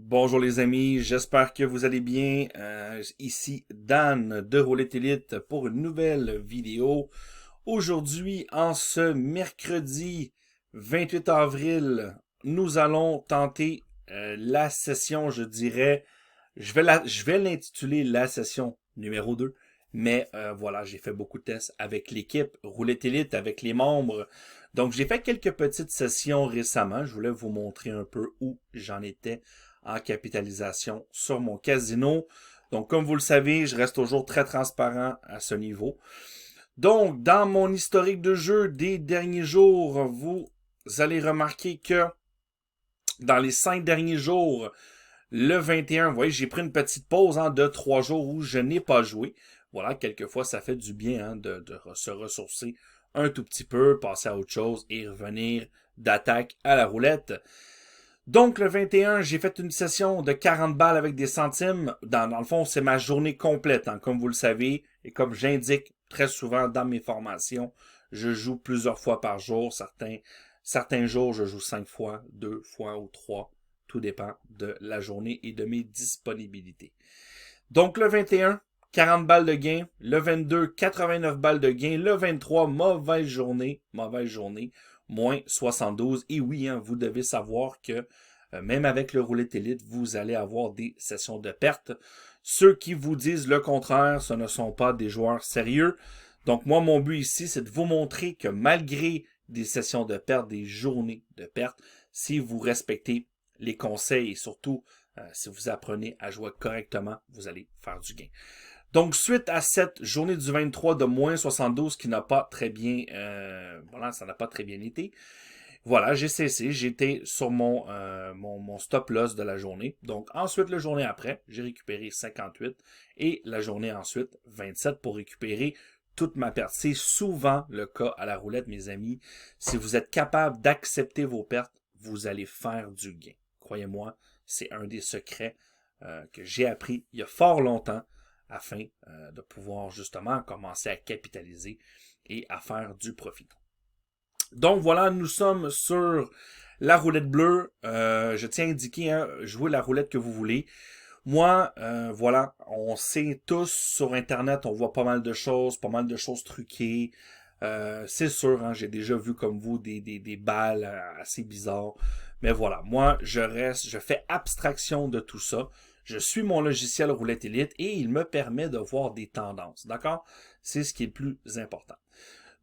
Bonjour les amis, j'espère que vous allez bien. Ici Dan de Roulette Elite pour une nouvelle vidéo. Aujourd'hui, en ce mercredi 28 avril, nous allons tenter la session, je dirais, je vais l'intituler la session numéro 2. Mais voilà, j'ai fait beaucoup de tests avec l'équipe Roulette Elite, avec les membres. Donc j'ai fait quelques petites sessions récemment. Je voulais vous montrer un peu où j'en étais en capitalisation sur mon casino. Donc, comme vous le savez, je reste toujours très transparent à ce niveau. Donc, dans mon historique de jeu des derniers jours, vous allez remarquer que dans les 5 derniers jours, le 21, vous voyez, j'ai pris une petite pause de 3 jours où je n'ai pas joué. Voilà, quelquefois, ça fait du bien de se ressourcer un tout petit peu, passer à autre chose et revenir d'attaque à la roulette. Donc, le 21, j'ai fait une session de 40 balles avec des centimes. Dans le fond, c'est ma journée complète, comme vous le savez. Et comme j'indique très souvent dans mes formations, je joue plusieurs fois par jour. Certains jours, je joue 5 fois, 2 fois ou 3. Tout dépend de la journée et de mes disponibilités. Donc, le 21, 40 balles de gain. Le 22, 89 balles de gain. Le 23, mauvaise journée. Moins 72. Et oui, vous devez savoir que même avec le roulette élite, vous allez avoir des sessions de perte. Ceux qui vous disent le contraire, ce ne sont pas des joueurs sérieux. Donc moi, mon but ici, c'est de vous montrer que malgré des sessions de perte, des journées de perte, si vous respectez les conseils et surtout si vous apprenez à jouer correctement, vous allez faire du gain. Donc, suite à cette journée du 23 de moins 72 qui n'a pas très bien, voilà, ça n'a pas très bien été. Voilà, j'ai cessé, j'étais sur mon stop loss de la journée. Donc, ensuite, la journée après, j'ai récupéré 58 et la journée ensuite, 27 pour récupérer toute ma perte. C'est souvent le cas à la roulette, mes amis. Si vous êtes capable d'accepter vos pertes, vous allez faire du gain. Croyez-moi, c'est un des secrets que j'ai appris il y a fort longtemps afin de pouvoir justement commencer à capitaliser et à faire du profit. Donc voilà, nous sommes sur la roulette bleue. Je tiens à indiquer, jouez la roulette que vous voulez. Moi, voilà, on sait tous sur Internet, on voit pas mal de choses truquées. C'est sûr, j'ai déjà vu comme vous des balles assez bizarres. Mais voilà, moi, je fais abstraction de tout ça. Je suis mon logiciel Roulette Elite et il me permet de voir des tendances. D'accord? C'est ce qui est le plus important.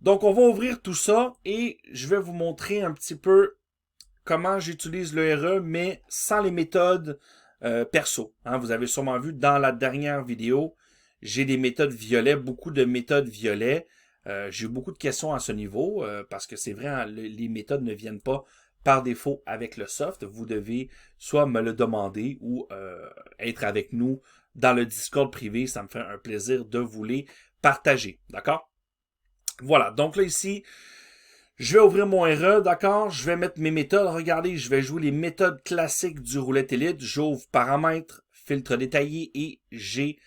Donc, on va ouvrir tout ça et je vais vous montrer un petit peu comment j'utilise le RE, mais sans les méthodes perso. Vous avez sûrement vu dans la dernière vidéo, j'ai des méthodes violet, beaucoup de méthodes violet. J'ai eu beaucoup de questions à ce niveau parce que c'est vrai, les méthodes ne viennent pas par défaut avec le soft. Vous devez soit me le demander ou être avec nous dans le Discord privé. Ça me fait un plaisir de vous les partager. D'accord? Voilà, donc là ici, je vais ouvrir mon RE, d'accord? Je vais mettre mes méthodes. Regardez, je vais jouer les méthodes classiques du roulette élite. J'ouvre paramètres, filtre détaillé et j'ai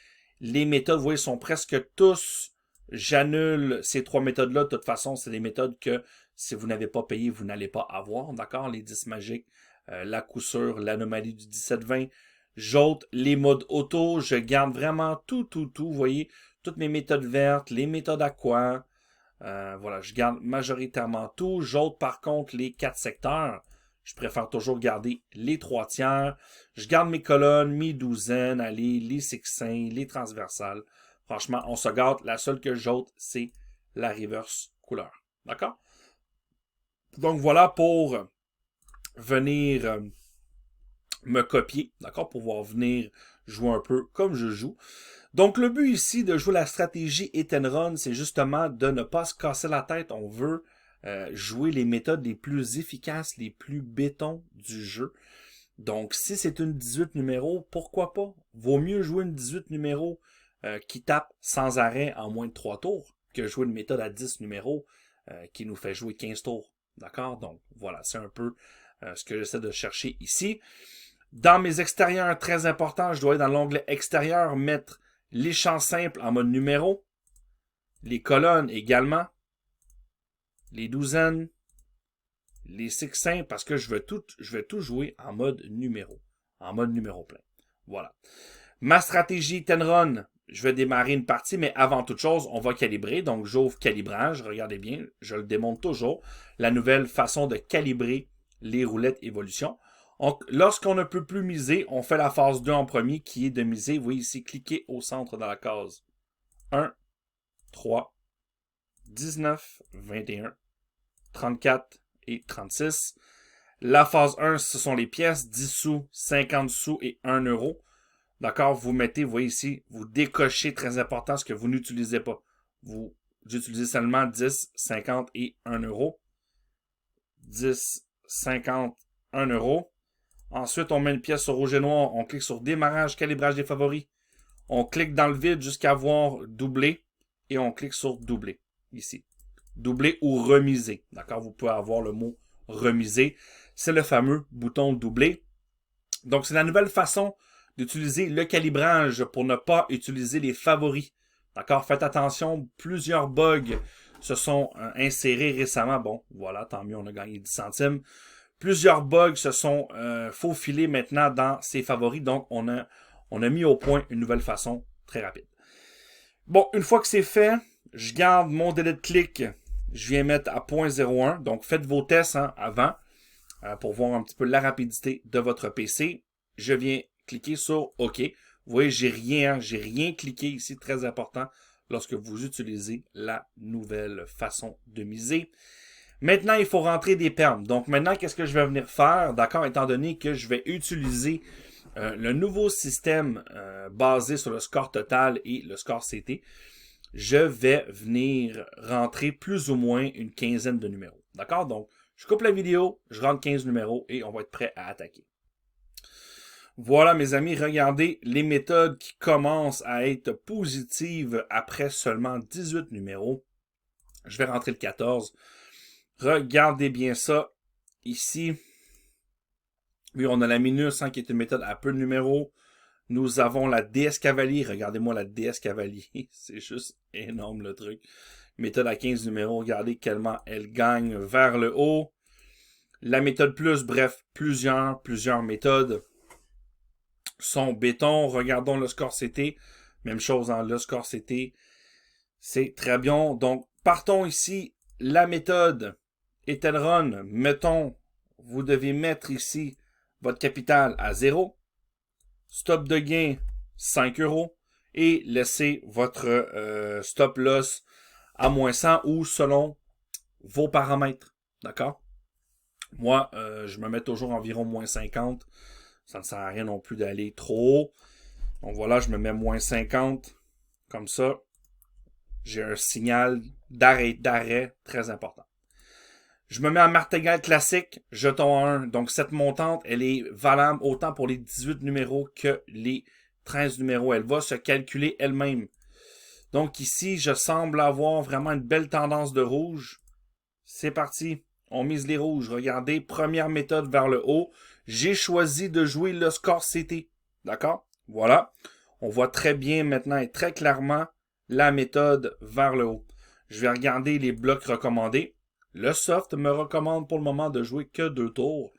les méthodes. Vous voyez, sont presque tous. J'annule ces 3 méthodes-là. De toute façon, c'est des méthodes que si vous n'avez pas payé, vous n'allez pas avoir, d'accord? Les 10 magiques, la coup sûre, l'anomalie du 17-20. J'ôte les modes auto. Je garde vraiment tout. Vous voyez, toutes mes méthodes vertes, les méthodes aqua. Voilà, je garde majoritairement tout. J'ôte par contre les 4 secteurs. Je préfère toujours garder les 3 tiers. Je garde mes colonnes, mes douzaines, allez, les sextins, les transversales. Franchement, on se gâte. La seule que j'ôte, c'est la reverse couleur. D'accord? Donc voilà pour venir me copier, d'accord? Pour pouvoir venir jouer un peu comme je joue. Donc, le but ici de jouer la stratégie hit and run, c'est justement de ne pas se casser la tête. On veut jouer les méthodes les plus efficaces, les plus béton du jeu. Donc, si c'est une 18 numéro, pourquoi pas? Vaut mieux jouer une 18 numéro qui tape sans arrêt en moins de 3 tours que jouer une méthode à 10 numéros qui nous fait jouer 15 tours. D'accord? Donc, voilà, c'est un peu ce que j'essaie de chercher ici. Dans mes extérieurs, très important, je dois aller dans l'onglet extérieur, mettre les champs simples en mode numéro, les colonnes également, les douzaines, les sextins, parce que je vais tout jouer en mode numéro. en mode numéro plein. Voilà. Ma stratégie Tenron, je vais démarrer une partie, mais avant toute chose, on va calibrer. Donc, j'ouvre calibrage. Regardez bien, je le démontre toujours. La nouvelle façon de calibrer les roulettes évolution. Lorsqu'on ne peut plus miser, on fait la phase 2 en premier, qui est de miser. Vous voyez ici, cliquez au centre dans la case 1, 3, 19, 21, 34 et 36. La phase 1, ce sont les pièces, 10 sous, 50 sous et 1 euro. D'accord, vous mettez, vous voyez ici, vous décochez, très important, ce que vous n'utilisez pas. Vous utilisez seulement 10, 50 et 1 euro. 10, 50, 1 euro. Ensuite, on met une pièce sur rouge et noir. On clique sur démarrage, calibrage des favoris. On clique dans le vide jusqu'à voir doubler. Et on clique sur doubler, ici. Doubler ou remiser. D'accord, vous pouvez avoir le mot remiser. C'est le fameux bouton doubler. Donc, c'est la nouvelle façon d'utiliser le calibrage pour ne pas utiliser les favoris. D'accord? Faites attention, plusieurs bugs se sont insérés récemment. Bon, voilà, tant mieux, on a gagné 10 centimes. Plusieurs bugs se sont faufilés maintenant dans ces favoris. Donc, on a mis au point une nouvelle façon très rapide. Bon, une fois que c'est fait, je garde mon délai de clic. Je viens mettre à 0.01. Donc, faites vos tests avant pour voir un petit peu la rapidité de votre PC. Je viens cliquer sur OK. Vous voyez, j'ai rien cliqué ici, très important, lorsque vous utilisez la nouvelle façon de miser. Maintenant, il faut rentrer des permes. Donc maintenant, qu'est-ce que je vais venir faire? D'accord, étant donné que je vais utiliser le nouveau système basé sur le score total et le score CT, je vais venir rentrer plus ou moins une quinzaine de numéros. D'accord? Donc, je coupe la vidéo, je rentre 15 numéros et on va être prêt à attaquer. Voilà, mes amis, regardez les méthodes qui commencent à être positives après seulement 18 numéros. Je vais rentrer le 14. Regardez bien ça. Ici, oui, on a la Minus qui est une méthode à peu de numéros. Nous avons la DS Cavalier. Regardez-moi la DS Cavalier. C'est juste énorme le truc. Méthode à 15 numéros. Regardez tellement elle gagne vers le haut. La méthode plus, bref, plusieurs méthodes sont béton. Regardons le score CT. Même chose, le score CT. C'est très bien. Donc, partons ici. La méthode Etelron, mettons, vous devez mettre ici votre capital à 0. Stop de gain, 5 euros. Et laissez votre stop loss à moins 100 ou selon vos paramètres. D'accord? Moi, je me mets toujours environ moins 50. Ça ne sert à rien non plus d'aller trop haut. Donc voilà, je me mets moins 50. Comme ça, j'ai un signal d'arrêt très important. Je me mets en martingale classique, jeton 1. Donc, cette montante, elle est valable autant pour les 18 numéros que les 13 numéros. Elle va se calculer elle-même. Donc, ici, je semble avoir vraiment une belle tendance de rouge. C'est parti. On mise les rouges. Regardez, première méthode vers le haut. J'ai choisi de jouer le score CT. D'accord? Voilà. On voit très bien maintenant et très clairement la méthode vers le haut. Je vais regarder les blocs recommandés. Le soft me recommande pour le moment de jouer que 2 tours.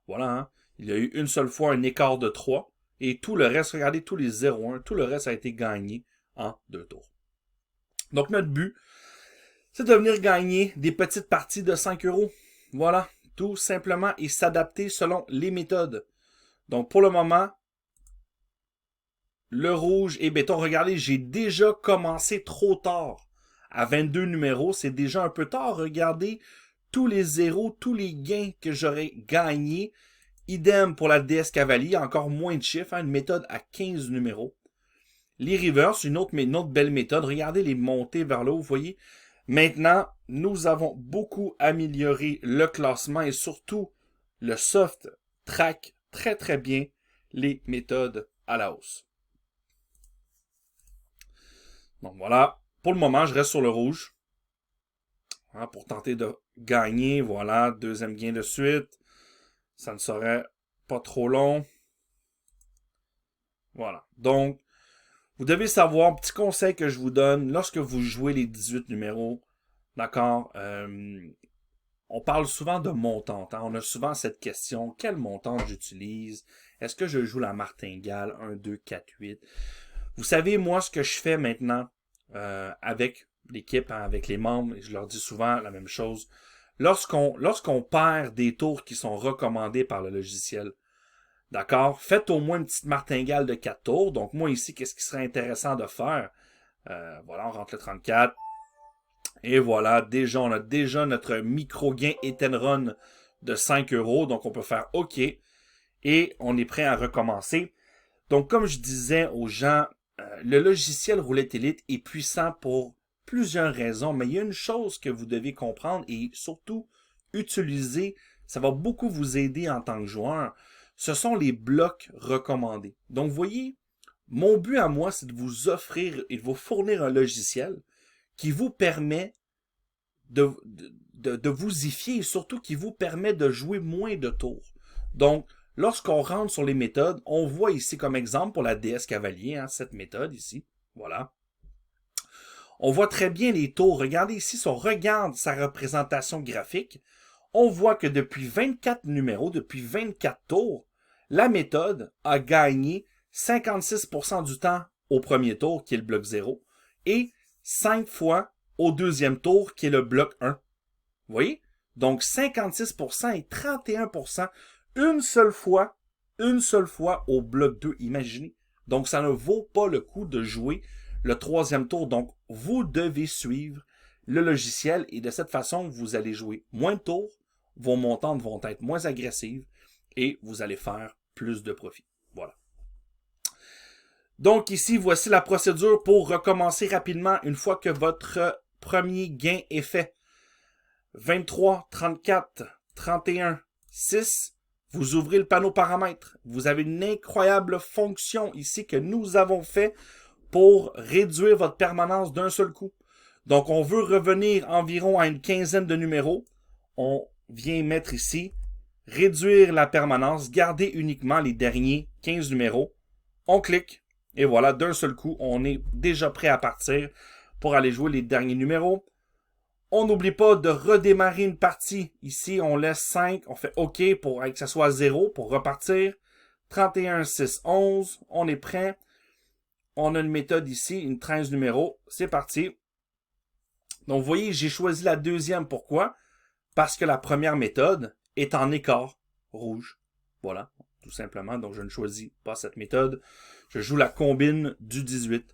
Voilà, il y a eu une seule fois un écart de 3. Et tout le reste, regardez tous les 0-1, tout le reste a été gagné en 2 tours. Donc notre but, c'est de venir gagner des petites parties de 5 euros. Voilà, tout simplement, et s'adapter selon les méthodes. Donc pour le moment, le rouge et béton, regardez, j'ai déjà commencé trop tard. À 22 numéros, c'est déjà un peu tard. Regardez tous les zéros, tous les gains que j'aurais gagnés. Idem pour la DS Cavalier, encore moins de chiffres, une méthode à 15 numéros. Les reverse, une autre belle méthode. Regardez les montées vers le haut, vous voyez. Maintenant, nous avons beaucoup amélioré le classement et surtout, le soft track très très bien les méthodes à la hausse. Donc voilà. Pour le moment, je reste sur le rouge. Pour tenter de gagner. Voilà, deuxième gain de suite. Ça ne serait pas trop long. Voilà. Donc, vous devez savoir, petit conseil que je vous donne, lorsque vous jouez les 18 numéros, d'accord, on parle souvent de montante. Hein? On a souvent cette question, quelle montante j'utilise? Est-ce que je joue la martingale 1, 2, 4, 8? Vous savez, moi, ce que je fais maintenant avec l'équipe, hein, avec les membres, et je leur dis souvent la même chose. Lorsqu'on perd des tours qui sont recommandés par le logiciel, d'accord, faites au moins une petite martingale de 4 tours. Donc moi ici, qu'est-ce qui serait intéressant de faire? Voilà, on rentre le 34. Et voilà, déjà, on a déjà notre micro-gain Etenron de 5 €. Donc, on peut faire OK. Et on est prêt à recommencer. Donc, comme je disais aux gens, le logiciel Roulette Elite est puissant pour plusieurs raisons. Mais il y a une chose que vous devez comprendre et surtout utiliser. Ça va beaucoup vous aider en tant que joueur. Ce sont les blocs recommandés. Donc, vous voyez, mon but à moi, c'est de vous offrir et de vous fournir un logiciel qui vous permet de vous y fier et surtout qui vous permet de jouer moins de tours. Donc, lorsqu'on rentre sur les méthodes, on voit ici comme exemple pour la DS Cavalier, hein, cette méthode ici, voilà. On voit très bien les tours. Regardez ici, si on regarde sa représentation graphique, on voit que depuis 24 numéros, depuis 24 tours, la méthode a gagné 56% du temps au premier tour, qui est le bloc 0, et 5 fois au deuxième tour, qui est le bloc 1. Vous voyez? Donc 56% et 31% une seule fois au bloc 2, imaginez. Donc ça ne vaut pas le coup de jouer le troisième tour. Donc vous devez suivre le logiciel et de cette façon, vous allez jouer moins de tours, vos montantes vont être moins agressives et vous allez faire plus de profit. Voilà. Donc ici, voici la procédure pour recommencer rapidement une fois que votre premier gain est fait. 23, 34, 31, 6. Vous ouvrez le panneau paramètres. Vous avez une incroyable fonction ici que nous avons fait pour réduire votre permanence d'un seul coup. Donc, on veut revenir environ à une quinzaine de numéros. On vient mettre ici, réduire la permanence, garder uniquement les derniers 15 numéros. On clique et voilà, d'un seul coup, on est déjà prêt à partir pour aller jouer les derniers numéros. On n'oublie pas de redémarrer une partie. Ici, on laisse 5. On fait OK pour que ça soit 0 pour repartir. 31, 6, 11. On est prêt. On a une méthode ici, une 13 numéros. C'est parti. Donc, vous voyez, j'ai choisi la deuxième. Pourquoi? Parce que la première méthode est en écart rouge. Voilà, tout simplement. Donc, je ne choisis pas cette méthode. Je joue la combine du 18.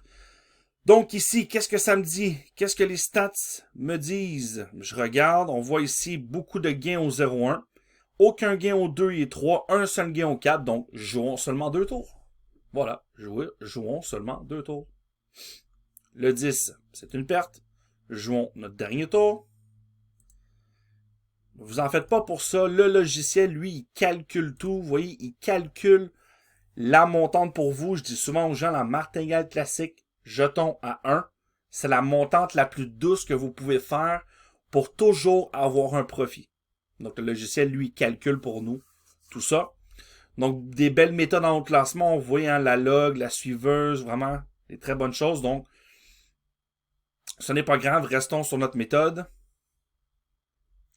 Donc ici, qu'est-ce que ça me dit? Qu'est-ce que les stats me disent? Je regarde, on voit ici beaucoup de gains au 0-1. Aucun gain au 2 et 3, un seul gain au 4, donc jouons seulement 2 tours. Voilà, jouons seulement 2 tours. Le 10, c'est une perte. Jouons notre dernier tour. Vous en faites pas pour ça. Le logiciel, lui, il calcule tout. Vous voyez, il calcule la montante pour vous. Je dis souvent aux gens, la martingale classique, jeton à 1, c'est la montante la plus douce que vous pouvez faire pour toujours avoir un profit. Donc, le logiciel, lui, calcule pour nous tout ça. Donc, des belles méthodes en haut classement. On voit hein, la log, la suiveuse, vraiment des très bonnes choses. Donc, ce n'est pas grave. Restons sur notre méthode.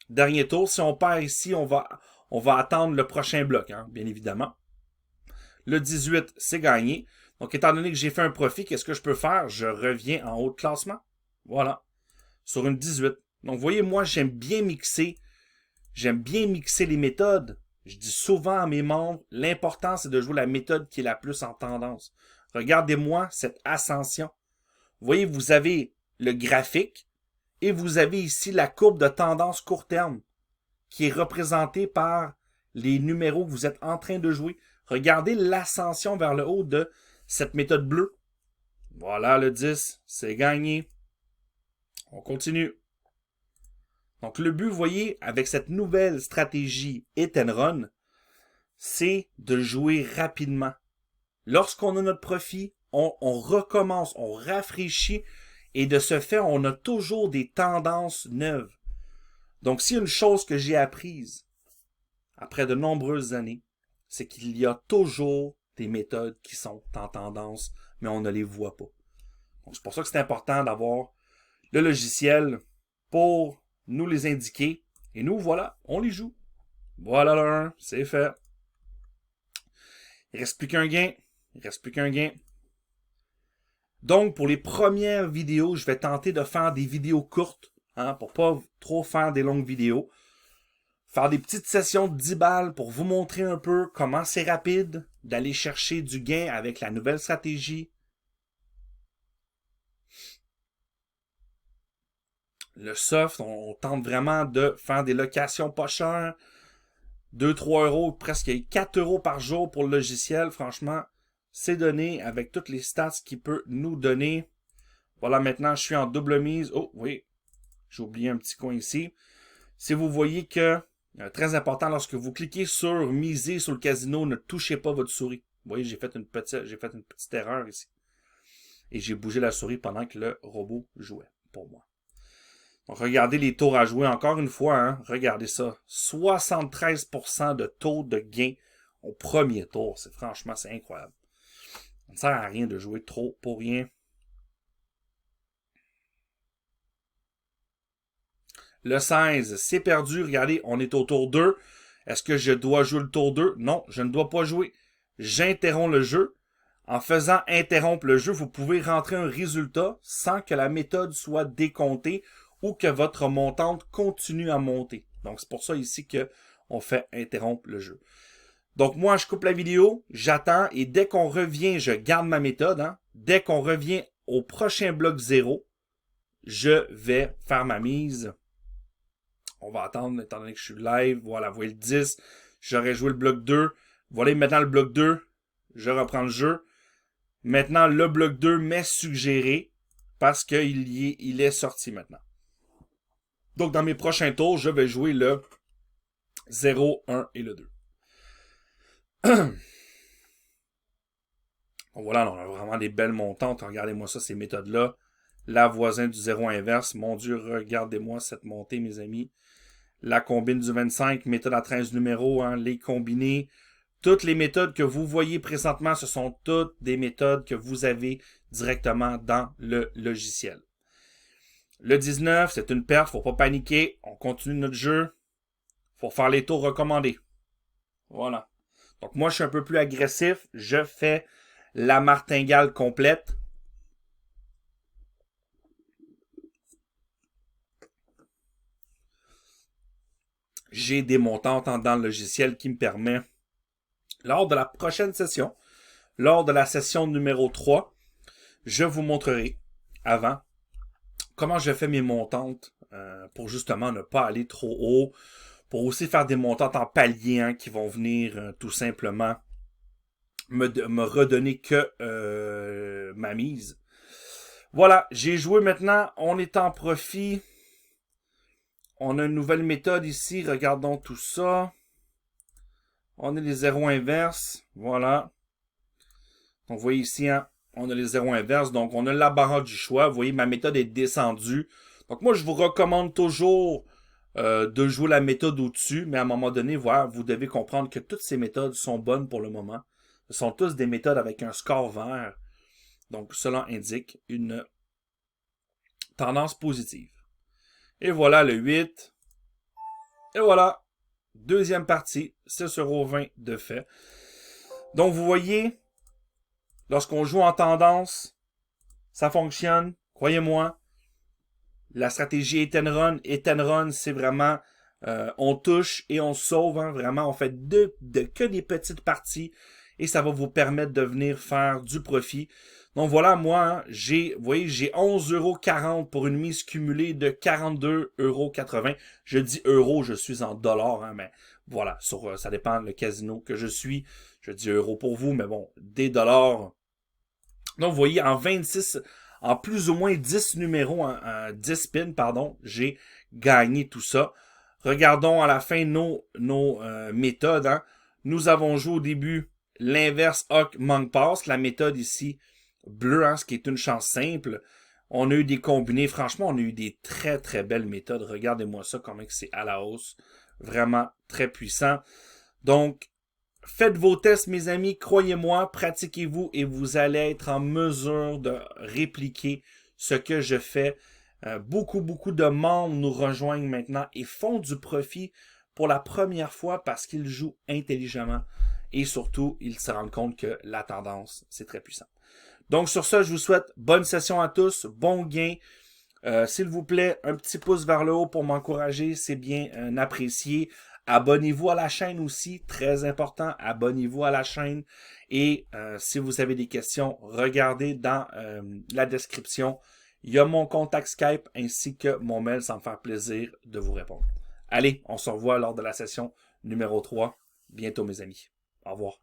Dernier tour. Si on perd ici, on va attendre le prochain bloc, hein, bien évidemment. Le 18, c'est gagné. Donc, étant donné que j'ai fait un profit, qu'est-ce que je peux faire? Je reviens en haut de classement. Voilà. Sur une 18. Donc, vous voyez, moi, j'aime bien mixer les méthodes. Je dis souvent à mes membres, l'important, c'est de jouer la méthode qui est la plus en tendance. Regardez-moi cette ascension. Vous voyez, vous avez le graphique et vous avez ici la courbe de tendance court terme qui est représentée par les numéros que vous êtes en train de jouer. Regardez l'ascension vers le haut de cette méthode bleue. Voilà le 10, c'est gagné. On continue. Donc le but, vous voyez, avec cette nouvelle stratégie hit and run, c'est de jouer rapidement. Lorsqu'on a notre profit, on recommence, on rafraîchit et de ce fait, on a toujours des tendances neuves. Donc s'il y a une chose que j'ai apprise après de nombreuses années, c'est qu'il y a toujours des méthodes qui sont en tendance, mais on ne les voit pas. Donc, c'est pour ça que c'est important d'avoir le logiciel pour nous les indiquer Et nous, voilà, on les joue. Voilà le 1, c'est fait. Il reste plus qu'un gain. Il reste plus qu'un gain. Donc, pour les premières vidéos, je vais tenter de faire des vidéos courtes, hein, pour pas trop faire des longues vidéos. Faire des petites sessions de 10 balles pour vous montrer un peu comment c'est rapide d'aller chercher du gain avec la nouvelle stratégie. Le soft, on tente vraiment de faire des locations pas chères. 2-3 euros, presque 4 euros par jour pour le logiciel. Franchement, c'est donné avec toutes les stats qu'il peut nous donner. Voilà, maintenant, je suis en double mise. Oh, oui, j'ai oublié un petit coin ici. Si vous voyez que, très important, lorsque vous cliquez sur miser sur le casino, ne touchez pas votre souris. Vous voyez, j'ai fait une petite erreur ici. Et j'ai bougé la souris pendant que le robot jouait pour moi. Donc, regardez les tours à jouer encore une fois. Hein, regardez ça. 73% de taux de gain au premier tour. Franchement, c'est incroyable. Ça ne sert à rien de jouer trop pour rien. Le 16, c'est perdu. Regardez, on est au tour 2. Est-ce que je dois jouer le tour 2? Non, je ne dois pas jouer. J'interromps le jeu. En faisant interrompre le jeu, vous pouvez rentrer un résultat sans que la méthode soit décomptée ou que votre montante continue à monter. Donc, c'est pour ça ici qu'on fait interrompre le jeu. Donc, moi, je coupe la vidéo, j'attends, et dès qu'on revient, je garde ma méthode. Hein. Dès qu'on revient au prochain bloc 0, je vais faire ma mise. On va attendre, étant donné que je suis live. Voilà, vous voyez le 10. J'aurais joué le bloc 2. Voilà, maintenant le bloc 2. Je reprends le jeu. Maintenant, le bloc 2 m'est suggéré parce qu'il est sorti maintenant. Donc, dans mes prochains tours, je vais jouer le 0, 1 et le 2. Donc voilà, on a vraiment des belles montantes. Regardez-moi ça, ces méthodes-là. La voisin du 0 inverse. Mon Dieu, regardez-moi cette montée, mes amis. La combine du 25, méthode à 13 numéros, hein, les combinés. Toutes les méthodes que vous voyez présentement, ce sont toutes des méthodes que vous avez directement dans le logiciel. Le 19, c'est une perte, faut pas paniquer. On continue notre jeu. Faut faire les tours recommandés. Voilà. Donc moi, je suis un peu plus agressif. Je fais la martingale complète. J'ai des montantes dans le logiciel qui me permet, lors de la prochaine session, lors de la session numéro 3, je vous montrerai avant comment je fais mes montantes pour justement ne pas aller trop haut, pour aussi faire des montantes en palier hein, qui vont venir tout simplement me redonner que ma mise. Voilà, j'ai joué maintenant, on est en profit. On a une nouvelle méthode ici, regardons tout ça. On a les zéros inverses, voilà. Donc, vous voyez ici, hein, on a les zéros inverses, donc on a la barre du choix. Vous voyez, ma méthode est descendue. Donc, moi, je vous recommande toujours de jouer la méthode au-dessus, mais à un moment donné, voilà, vous devez comprendre que toutes ces méthodes sont bonnes pour le moment. Ce sont tous des méthodes avec un score vert. Donc, cela indique une tendance positive. Et voilà le 8. Et voilà. Deuxième partie. 6,20 € de fait. Donc, vous voyez, lorsqu'on joue en tendance, ça fonctionne. Croyez-moi. La stratégie hit and run. Hit and run, c'est vraiment, on touche et on sauve. Hein, vraiment, on fait que des petites parties. Et ça va vous permettre de venir faire du profit. Donc voilà, moi, hein, vous voyez, j'ai 11,40 € pour une mise cumulée de 42,80 €. Je dis euros, je suis en dollars, hein, mais voilà, ça dépend le casino que je suis. Je dis euros pour vous, mais bon, des dollars. Donc vous voyez, en plus ou moins 10 numéros, 10 spins, pardon, j'ai gagné tout ça. Regardons à la fin nos méthodes. Hein. Nous avons joué au début l'inverse Hock Monk Pass, la méthode ici bleu, hein, ce qui est une chance simple. On a eu des combinés. Franchement, on a eu des très, très belles méthodes. Regardez-moi ça, comment c'est à la hausse. Vraiment très puissant. Donc, faites vos tests, mes amis. Croyez-moi, pratiquez-vous et vous allez être en mesure de répliquer ce que je fais Beaucoup de membres nous rejoignent maintenant et font du profit pour la première fois parce qu'ils jouent intelligemment. Et surtout, ils se rendent compte que la tendance, c'est très puissant. Donc sur ça, je vous souhaite bonne session à tous, bon gain. S'il vous plaît, un petit pouce vers le haut pour m'encourager, c'est bien apprécié. Abonnez-vous à la chaîne aussi, très important, abonnez-vous à la chaîne. Et si vous avez des questions, regardez dans la description. Il y a mon contact Skype ainsi que mon mail, ça me fait plaisir de vous répondre. Allez, on se revoit lors de la session numéro 3. Bientôt mes amis. Au revoir.